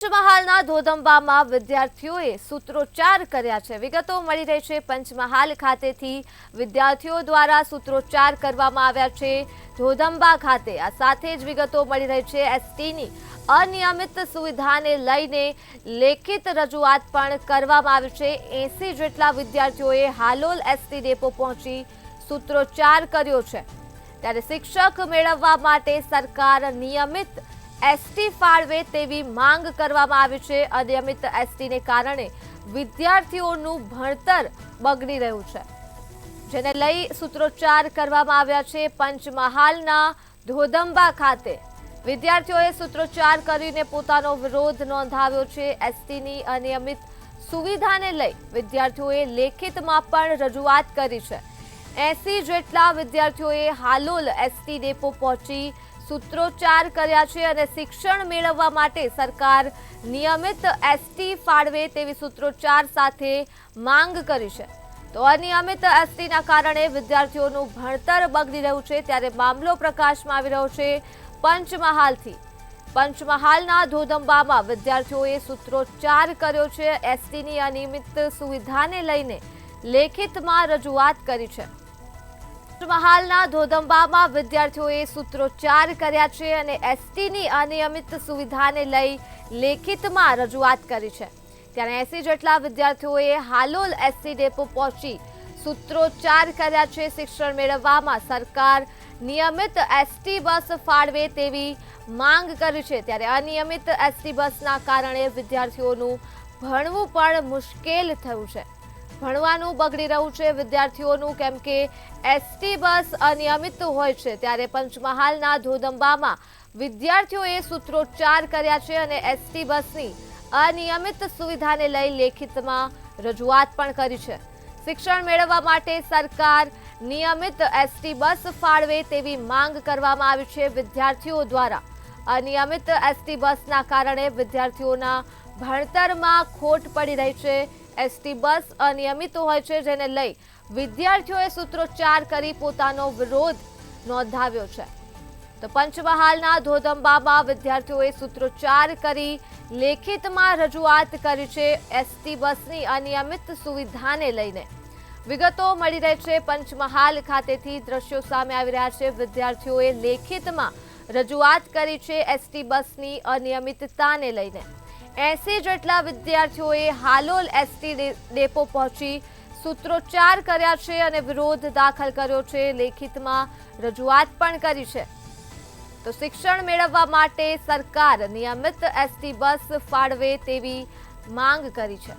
પંચમહાલના ધોધંબામાં વિદ્યાર્થીઓએ સૂત્રોચ્ચાર કર્યા છે। વિગતો મળી રહી છે। પંચમહાલ ખાતેથી વિદ્યાર્થીઓ દ્વારા સૂત્રોચ્ચાર કરવામાં આવ્યા છે ધોધંબા ખાતે। આ સાથે જ વિગતો મળી રહી છે એસટીની અનિયમિત સુવિધાને લઈને લેખિત રજૂઆત પણ કરવામાં આવી છે। 80 જેટલા વિદ્યાર્થીઓએ હાલોલ એસટી ડેપો પહોંચી સૂત્રોચ્ચાર કર્યો છે। ત્યારે શિક્ષક મેળવવા માટે સરકાર નિયમિત એસટી ફાળવે તેવી માંગ કરવામાં આવી છે। અનિયમિત એસટીને કારણે વિદ્યાર્થીઓનું ભણતર બગડી રહ્યું છે, જેને લઈ સૂત્રોચ્ચાર કરવામાં આવ્યા છે। પંચમહાલના ધોધંબા ખાતે વિદ્યાર્થીઓએ સૂત્રોચ્ચાર કરીને પોતાનો વિરોધ નોંધાવ્યો છે। એસટીની અનિયમિત સુવિધાને લઈ વિદ્યાર્થીઓએ લેખિતમાં પણ રજૂઆત કરી છે। 80 જેટલા વિદ્યાર્થીઓએ હાલોલ એસટી ડેપો પહોંચી સૂત્રોચ્ચાર કર્યા છે અને શિક્ષણ મેળવવા માટે સરકાર નિયમિત એસટી ફાળવે તેવી સૂત્રોચ્ચાર સાથે માંગ કરી છે। તો અનિયમિત એસટીના કારણે વિદ્યાર્થીઓનું ભણતર બગડી રહ્યું છે। ત્યારે મામલો પ્રકાશમાં આવી રહ્યો છે પંચમહાલથી। પંચમહાલના ધોધંબામાં વિદ્યાર્થીઓએ સૂત્રોચ્ચાર કર્યો છે। એસટીની અનિયમિત સુવિધાને લઈને લેખિતમાં રજૂઆત કરી છે। પંચમહાલના ધોધંબામાં વિદ્યાર્થીઓએ સૂત્રોચ્ચાર કર્યા છે અને એસટીની અનિયમિત સુવિધાને લઈ લેખિતમાં રજૂઆત કરી છે। ત્યારે 80 જેટલા વિદ્યાર્થીઓએ હાલોલ એસટી ડેપો પહોંચી સૂત્રોચ્ચાર કર્યા છે। શિક્ષણ મેળવવામાં સરકાર નિયમિત એસટી બસ ફાળવે તેવી માંગ કરી છે। ત્યારે અનિયમિત એસટી બસના કારણે વિદ્યાર્થીઓનું ભણવું પણ મુશ્કેલ થયું છે। ભણવાનું બગડી રહ્યું છે વિદ્યાર્થીઓનું, કેમ કે એસટી બસ અનિયમિત હોય છે। ત્યારે પંચમહાલના ધોધંબામાં વિદ્યાર્થીઓએ સૂત્રોચ્ચાર કર્યા છે અને એસટી બસની અનિયમિત સુવિધાને લઈ લેખિતમાં રજૂઆત પણ કરી છે। શિક્ષણ મેળવવા માટે સરકાર નિયમિત એસટી બસ ફાળવે તેવી માંગ કરવામાં આવી છે વિદ્યાર્થીઓ દ્વારા। અનિયમિત એસટી બસના કારણે વિદ્યાર્થીઓના ભણતરમાં ખોટ પડી રહી છે। એસટી બસ અનિયમિત હોય છે, જેને લઈ વિદ્યાર્થીઓએ સૂત્રોચ્ચાર કરી પોતાનો વિરોધ નોંધાવ્યો છે। તો પંચમહાલના ધોધંબામાં વિદ્યાર્થીઓએ સૂત્રોચ્ચાર કરી લેખિતમાં રજૂઆત કરી છે એસટી બસની અનિયમિત સુવિધાને લઈને। વિગતો મળી રહી છે પંચમહાલ ખાતેથી દ્રશ્યો સામે આવી રહ્યા છે। વિદ્યાર્થીઓએ લેખિતમાં રજૂઆત કરી છે એસટી બસની અનિયમિતતાને લઈને। 80 જેટલા વિદ્યાર્થીઓએ હાલોલ એસટી ડેપો પહોંચી સૂત્રોચ્ચાર કર્યા છે અને વિરોધ દાખલ કર્યો છે। લેખિતમાં રજૂઆત પણ કરી છે। તો શિક્ષણ મેળવવા માટે સરકાર નિયમિત એસટી બસ ફાળવે તેવી માંગ કરી છે।